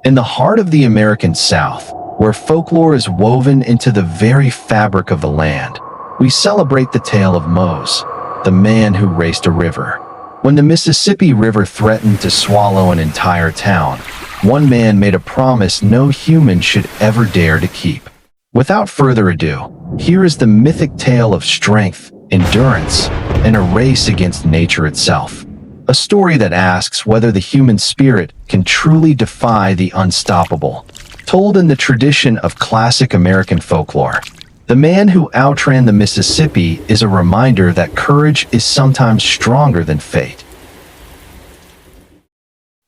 In the heart of the American South, where folklore is woven into the very fabric of the land, we celebrate the tale of Mose, the man who raced a river. When the Mississippi River threatened to swallow an entire town, one man made a promise no human should ever dare to keep. Without further ado, here is the mythic tale of strength, endurance, and a race against nature itself. A story that asks whether the human spirit can truly defy the unstoppable. Told in the tradition of classic American folklore, the man who outran the Mississippi is a reminder that courage is sometimes stronger than fate.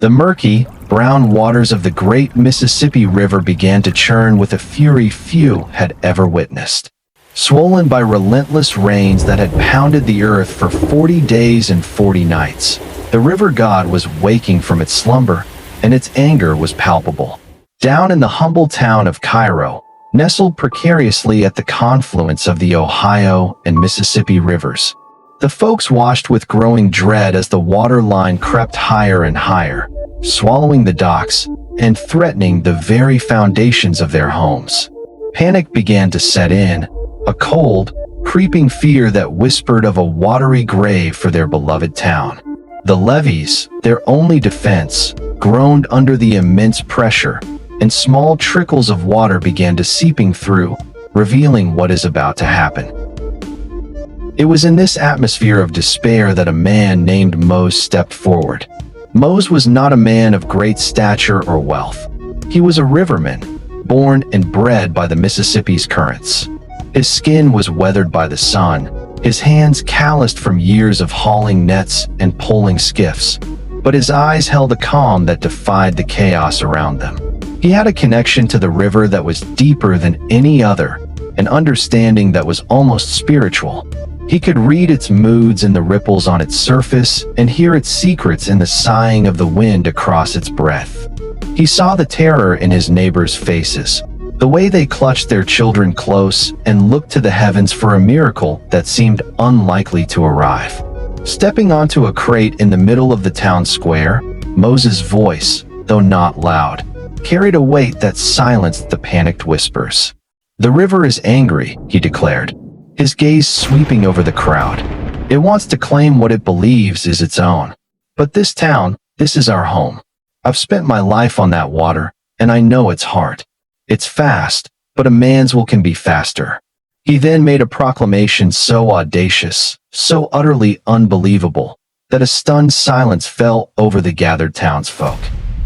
The murky, brown waters of the great Mississippi River began to churn with a fury few had ever witnessed. Swollen by relentless rains that had pounded the earth for 40 days and 40 nights, the river god was waking from its slumber, and its anger was palpable. Down in the humble town of Cairo, nestled precariously at the confluence of the Ohio and Mississippi rivers, the folks watched with growing dread as the water line crept higher and higher, swallowing the docks and threatening the very foundations of their homes. Panic began to set in, a cold, creeping fear that whispered of a watery grave for their beloved town. The levees, their only defense, groaned under the immense pressure, and small trickles of water began to seeping through, revealing what is about to happen. It was in this atmosphere of despair that a man named Mose stepped forward. Mose was not a man of great stature or wealth. He was a riverman, born and bred by the Mississippi's currents. His skin was weathered by the sun, his hands calloused from years of hauling nets and poling skiffs, but his eyes held a calm that defied the chaos around them. He had a connection to the river that was deeper than any other, an understanding that was almost spiritual. He could read its moods in the ripples on its surface and hear its secrets in the sighing of the wind across its breadth. He saw the terror in his neighbors' faces, the way they clutched their children close and looked to the heavens for a miracle that seemed unlikely to arrive. Stepping onto a crate in the middle of the town square, Moses' voice, though not loud, carried a weight that silenced the panicked whispers. "The river is angry," he declared, his gaze sweeping over the crowd. "It wants to claim what it believes is its own. But this town, this is our home. I've spent my life on that water, and I know its heart. It's fast, but a man's will can be faster." He then made a proclamation so audacious, so utterly unbelievable, that a stunned silence fell over the gathered townsfolk.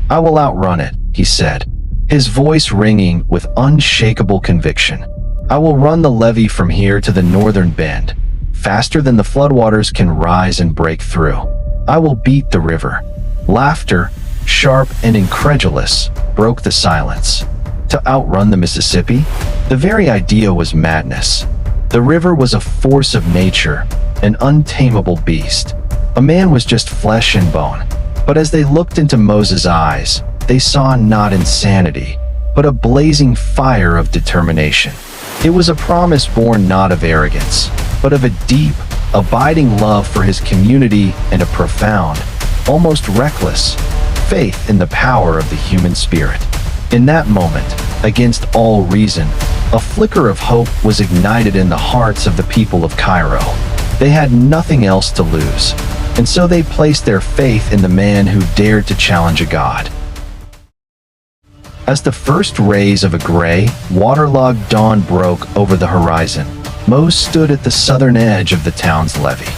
"I will outrun it," he said, his voice ringing with unshakable conviction. "I will run the levee from here to the northern bend, faster than the floodwaters can rise and break through. I will beat the river." Laughter, sharp and incredulous, broke the silence. To outrun the Mississippi? The very idea was madness. The river was a force of nature, an untamable beast. A man was just flesh and bone. But as they looked into Moses' eyes, they saw not insanity, but a blazing fire of determination. It was a promise born not of arrogance, but of a deep, abiding love for his community and a profound, almost reckless, faith in the power of the human spirit. In that moment, against all reason, a flicker of hope was ignited in the hearts of the people of Cairo. They had nothing else to lose, and so they placed their faith in the man who dared to challenge a god. As the first rays of a gray, waterlogged dawn broke over the horizon, Mose stood at the southern edge of the town's levee.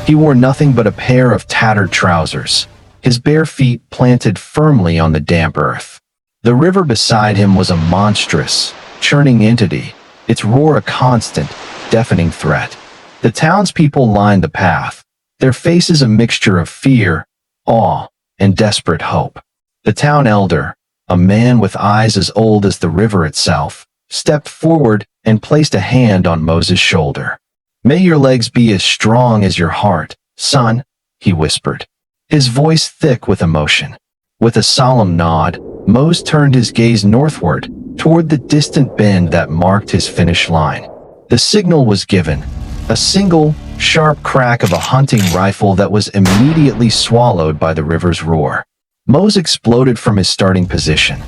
He wore nothing but a pair of tattered trousers, his bare feet planted firmly on the damp earth. The river beside him was a monstrous, churning entity, its roar a constant, deafening threat. The townspeople lined the path, their faces a mixture of fear, awe, and desperate hope. The town elder, a man with eyes as old as the river itself, stepped forward and placed a hand on Moses' shoulder. "May your legs be as strong as your heart, son," he whispered, his voice thick with emotion. With a solemn nod, Mose turned his gaze northward, toward the distant bend that marked his finish line. The signal was given, a single, sharp crack of a hunting rifle that was immediately swallowed by the river's roar. Mose exploded from his starting position,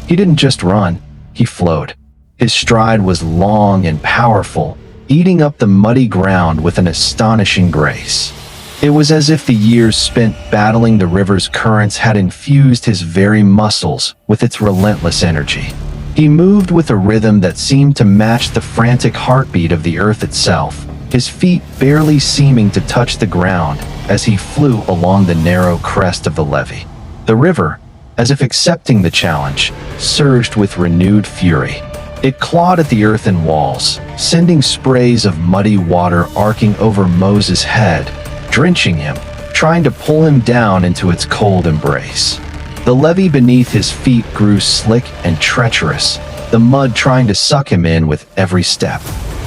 He didn't just run, he flowed. His stride was long and powerful, eating up the muddy ground with an astonishing grace. It was as if the years spent battling the river's currents had infused his very muscles with its relentless energy. He moved with a rhythm that seemed to match the frantic heartbeat of the earth itself, his feet barely seeming to touch the ground as he flew along the narrow crest of the levee. The river, as if accepting the challenge, surged with renewed fury. It clawed at the earthen walls, sending sprays of muddy water arcing over Moses' head, drenching him, trying to pull him down into its cold embrace. The levee beneath his feet grew slick and treacherous, the mud trying to suck him in with every step.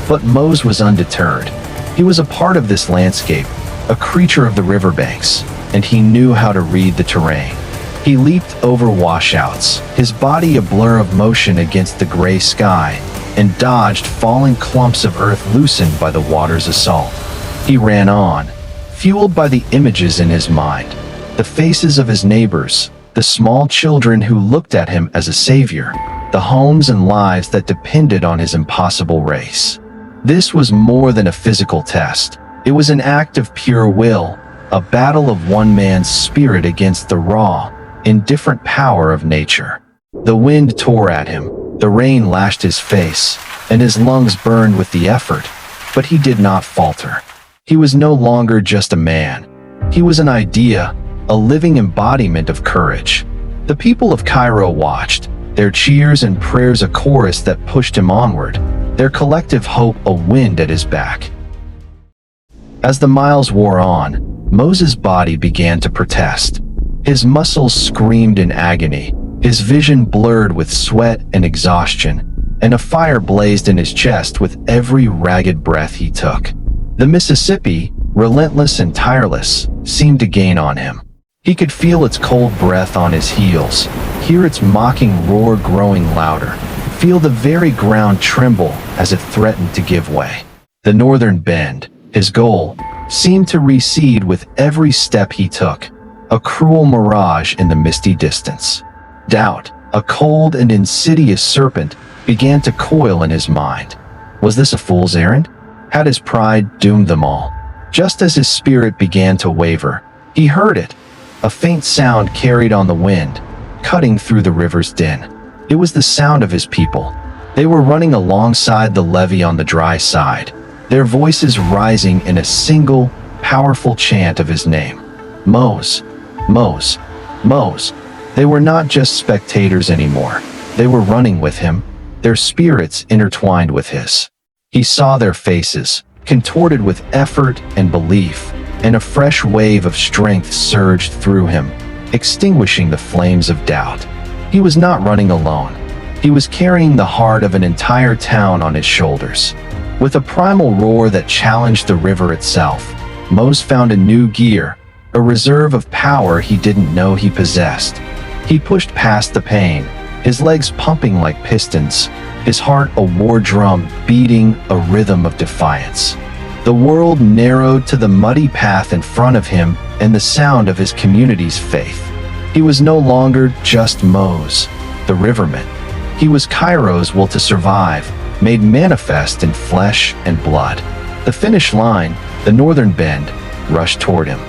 But Mose was undeterred. He was a part of this landscape, a creature of the riverbanks, and he knew how to read the terrain. He leaped over washouts, his body a blur of motion against the gray sky, and dodged falling clumps of earth loosened by the water's assault. He ran on, fueled by the images in his mind, the faces of his neighbors, the small children who looked at him as a savior, the homes and lives that depended on his impossible race. This was more than a physical test. It was an act of pure will, a battle of one man's spirit against the raw, indifferent power of nature. The wind tore at him, the rain lashed his face, and his lungs burned with the effort, but he did not falter. He was no longer just a man. He was an idea, a living embodiment of courage. The people of Cairo watched, their cheers and prayers a chorus that pushed him onward, their collective hope a wind at his back. As the miles wore on, Moses' body began to protest. His muscles screamed in agony, his vision blurred with sweat and exhaustion, and a fire blazed in his chest with every ragged breath he took. The Mississippi, relentless and tireless, seemed to gain on him. He could feel its cold breath on his heels, hear its mocking roar growing louder, feel the very ground tremble as it threatened to give way. The northern bend, his goal, seemed to recede with every step he took, a cruel mirage in the misty distance. Doubt, a cold and insidious serpent, began to coil in his mind. Was this a fool's errand? Had his pride doomed them all? Just as his spirit began to waver, he heard it, a faint sound carried on the wind, cutting through the river's din. It was the sound of his people. They were running alongside the levee on the dry side, their voices rising in a single, powerful chant of his name. Mose, Mose, Mose. They were not just spectators anymore. They were running with him, their spirits intertwined with his. He saw their faces, contorted with effort and belief, and a fresh wave of strength surged through him, extinguishing the flames of doubt. He was not running alone. He was carrying the heart of an entire town on his shoulders. With a primal roar that challenged the river itself, Mose found a new gear, a reserve of power he didn't know he possessed. He pushed past the pain, his legs pumping like pistons, his heart a war drum beating a rhythm of defiance. The world narrowed to the muddy path in front of him and the sound of his community's faith. He was no longer just Mose, the riverman. He was Cairo's will to survive, made manifest in flesh and blood. The finish line, the northern bend, rushed toward him.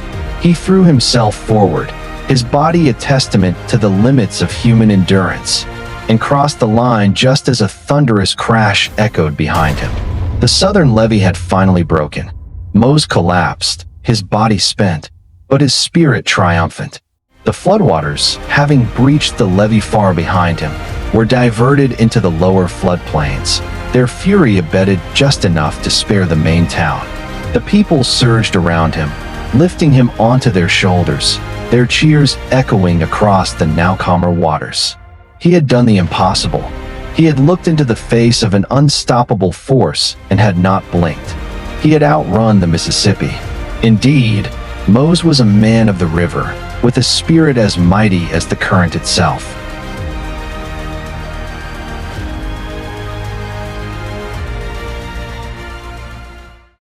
He threw himself forward, his body a testament to the limits of human endurance, and crossed the line just as a thunderous crash echoed behind him. The southern levee had finally broken. Mose collapsed, his body spent, but his spirit triumphant. The floodwaters, having breached the levee far behind him, were diverted into the lower floodplains, their fury abated just enough to spare the main town. The people surged around him, lifting him onto their shoulders, their cheers echoing across the now calmer waters. He had done the impossible. He had looked into the face of an unstoppable force and had not blinked. He had outrun the Mississippi. Indeed, Mose was a man of the river, with a spirit as mighty as the current itself.